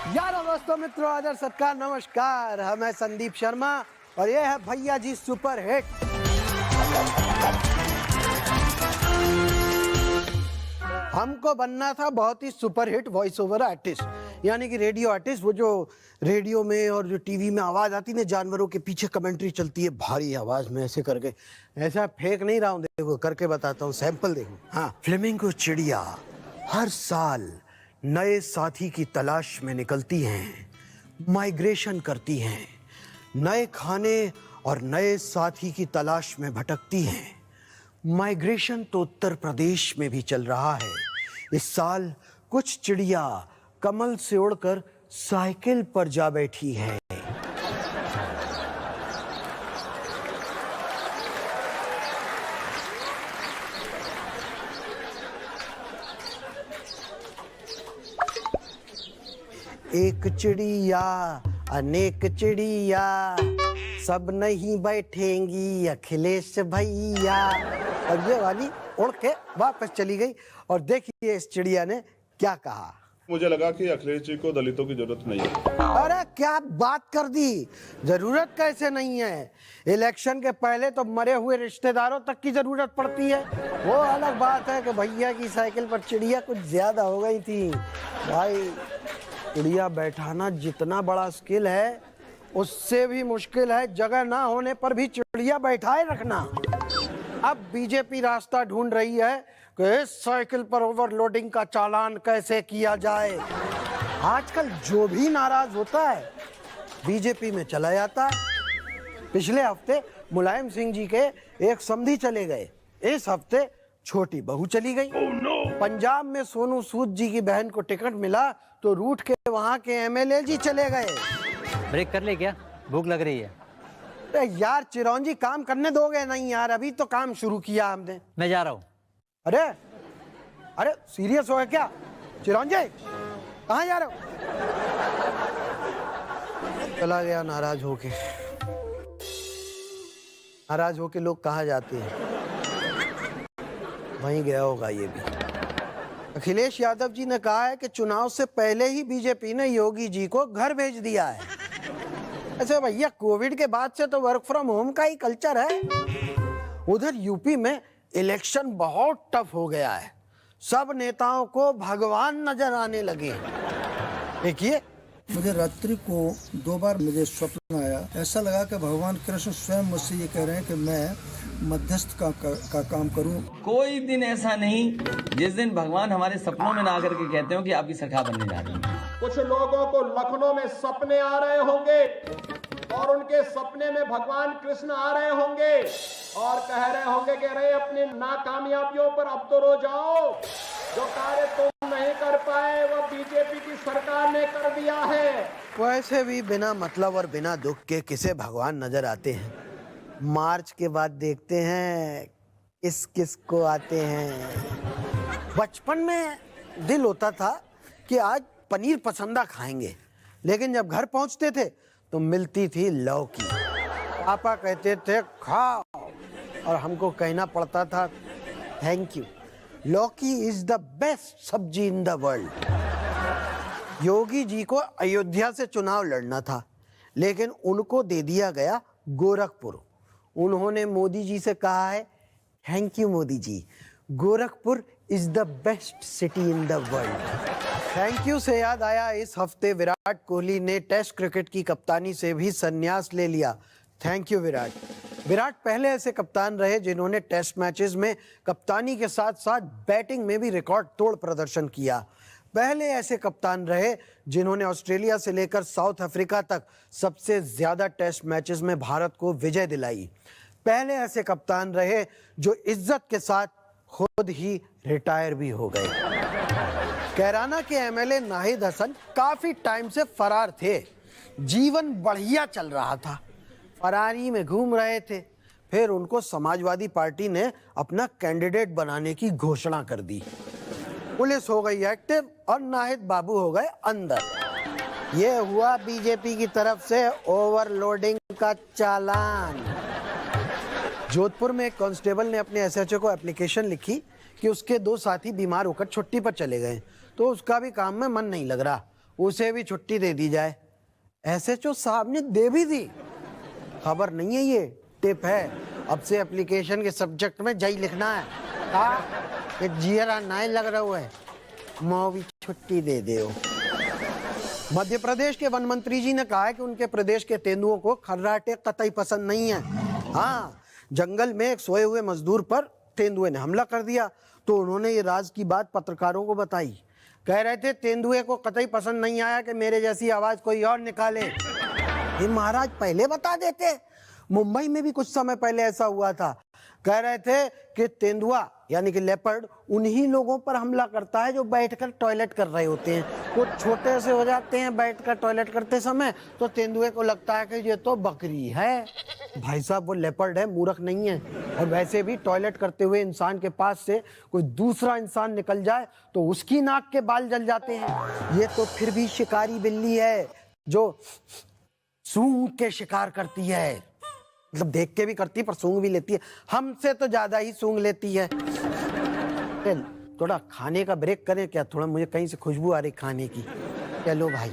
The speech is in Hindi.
यारों दोस्तों मित्रों आदर सत्कार नमस्कार। हम हैं संदीप शर्मा और ये है भैया जी सुपर हिट। हमको बनना था बहुत ही super hit voice over artist, यानी कि रेडियो आर्टिस्ट। वो जो रेडियो में और जो टीवी में आवाज आती है, जानवरों के पीछे कमेंट्री चलती है भारी आवाज में, ऐसे करके। ऐसा फेंक नहीं रहा हूँ, देखो करके बताता हूँ, सैंपल देखो। हाँ, फ्लेमिंगो चिड़िया हर साल नए साथी की तलाश में निकलती हैं, माइग्रेशन करती हैं, नए खाने और नए साथी की तलाश में भटकती हैं। माइग्रेशन तो उत्तर प्रदेश में भी चल रहा है। इस साल कुछ चिड़िया कमल से उड़कर साइकिल पर जा बैठी है। एक चिड़िया अनेक चिड़िया, सब नहीं बैठेंगी अखिलेश भैया। और ये वाली उड़ के वापस चली गई। और देखिए इस चिड़िया ने क्या कहा। मुझे लगा कि अखिलेश जी को दलितों की जरूरत नहीं है। अरे क्या बात कर दी, जरूरत कैसे नहीं है। इलेक्शन के पहले तो मरे हुए रिश्तेदारों तक की जरूरत पड़ती है। वो अलग बात है कि भैया की साइकिल पर चिड़िया कुछ ज्यादा हो गई थी। भाई चिड़िया बैठाना जितना बड़ा स्किल है, उससे भी मुश्किल है जगह ना होने पर भी चिड़िया बैठाए रखना। अब बीजेपी रास्ता ढूंढ रही है कि इस साइकिल पर ओवरलोडिंग का चालान कैसे किया जाए। आजकल जो भी नाराज होता है बीजेपी में चला जाता है। पिछले हफ्ते मुलायम सिंह जी के एक समधी चले गए, इस हफ्ते छोटी बहू चली गई। पंजाब में सोनू सूद जी की बहन को टिकट मिला तो रूठ के वहां के एमएलए जी चले गए। ब्रेक कर ले क्या, भूख लग रही है। अरे यार चिरौंजी काम करने दोगे नहीं यार, अभी तो काम शुरू किया हमने। मैं जा रहा हूँ। अरे अरे सीरियस हो गया क्या चिरौंजी, कहाँ जा रहे हो? चला गया नाराज होके। नाराज होके लोग कहाँ जाते हैं, वहीं गया होगा ये भी। अखिलेश यादव जी ने कहा है कि चुनाव से पहले ही बीजेपी ने योगी जी को घर भेज दिया है। अच्छा भैया, कोविड के बाद से तो वर्क फ्रॉम होम का ही कल्चर है। उधर यूपी में इलेक्शन बहुत टफ हो गया है, सब नेताओं को भगवान नजर आने लगे। देखिए मुझे रात्रि को 2 बार मुझे स्वप्न आया, ऐसा लगा कि भगवान कृष्ण स्वयं मुझसे ये कह रहे हैं कि मैं मध्यस्थ का काम करूं। कोई दिन ऐसा नहीं जिस दिन भगवान हमारे सपनों में ना आकर के कहते हो कि आपकी सखा बनने जा रही है। कुछ लोगों को लखनऊ में सपने आ रहे होंगे और उनके सपने में भगवान कृष्ण आ रहे होंगे और कह रहे होंगे कि अरे अपनी नाकामयाबियों पर अब तो रो जाओ, जो कार्य तुम नहीं कर पाए वो बीजेपी की सरकार ने कर दिया है। वैसे भी बिना मतलब और बिना दुख के किसे भगवान नजर आते हैं। मार्च के बाद देखते हैं किस किस को आते हैं। बचपन में दिल होता था कि आज पनीर पसंदा खाएंगे, लेकिन जब घर पहुंचते थे तो मिलती थी लौकी। पापा कहते थे खाओ और हमको कहना पड़ता था थैंक यू। लौकी इज द बेस्ट सब्जी इन द वर्ल्ड। योगी जी को अयोध्या से चुनाव लड़ना था, लेकिन उनको दे दिया गया गोरखपुर। उन्होंने मोदी जी से कहा है thank you Modi ji, Gorakhpur is the best city in the world. Thank you से याद आया, इस हफ्ते विराट कोहली ने टेस्ट क्रिकेट की कप्तानी से भी संन्यास ले लिया। Thank you Virat. विराट पहले ऐसे कप्तान रहे जिन्होंने टेस्ट मैचेस में कप्तानी के साथ साथ बैटिंग में भी रिकॉर्ड तोड़ प्रदर्शन किया। पहले ऐसे कप्तान रहे जिन्होंने ऑस्ट्रेलिया से लेकर साउथ अफ्रीका तक सबसे ज्यादा टेस्ट मैचेस में भारत को विजय दिलाई। पहले ऐसे कप्तान रहे जो इज्जत के साथ खुद ही रिटायर भी हो गए। कैराना के एमएलए नाहिद हसन काफी टाइम से फरार थे। जीवन बढ़िया चल रहा था, फरारी में घूम रहे थे। फिर उनको समाजवादी पार्टी ने अपना कैंडिडेट बनाने की घोषणा कर दी। पुलिस हो गई एक्टिव और नाहिद बाबू हो गए अंदर। ये हुआ बीजेपी की तरफ से ओवरलोडिंग का चालान। जोधपुर में एक कांस्टेबल ने अपने एसएचओ को एप्लीकेशन लिखी कि उसके 2 साथी बीमार होकर छुट्टी पर चले गए, तो उसका भी काम में मन नहीं लग रहा। उसे भी छुट्टी दे दी जाए। एसएचओ साहब ने दे भी दी। खबर नहीं है, ये टिप है। अब से एप्लीकेशन के सब्जेक्ट में जय लिखना है कि जियरा नाई लग रहा है, मो भी छुट्टी दे दे। मध्य प्रदेश के वन मंत्री जी ने कहा है कि उनके प्रदेश के तेंदुओं को खर्राटे कतई पसंद नहीं है। हाँ, जंगल में एक सोए हुए मजदूर पर तेंदुए ने हमला कर दिया तो उन्होंने ये राज की बात पत्रकारों को बताई। कह रहे थे तेंदुए को कतई पसंद नहीं आया कि मेरे जैसी आवाज कोई और निकाले। ये महाराज पहले बता देते। मुंबई में भी कुछ समय पहले ऐसा हुआ था। कह रहे थे कि तेंदुआ यानी कि लेपर्ड उन्हीं लोगों पर हमला करता है जो बैठकर टॉयलेट कर रहे होते हैं। कुछ छोटे से हो जाते हैं बैठकर टॉयलेट करते समय, तो तेंदुए को लगता है कि ये तो बकरी है। भाई साहब, वो लेपर्ड है, मूर्ख नहीं है। और वैसे भी टॉयलेट करते हुए इंसान के पास से कोई दूसरा इंसान निकल जाए तो उसकी नाक के बाल जल जाते हैं। ये तो फिर भी शिकारी बिल्ली है जो सूंघ के शिकार करती है। मतलब देख के भी करती है पर सूंघ भी लेती है। हमसे तो ज्यादा ही सूंघ लेती है। थोड़ा खाने का ब्रेक करें क्या? थोड़ा मुझे कहीं से खुशबू आ रही खाने की। चलो भाई।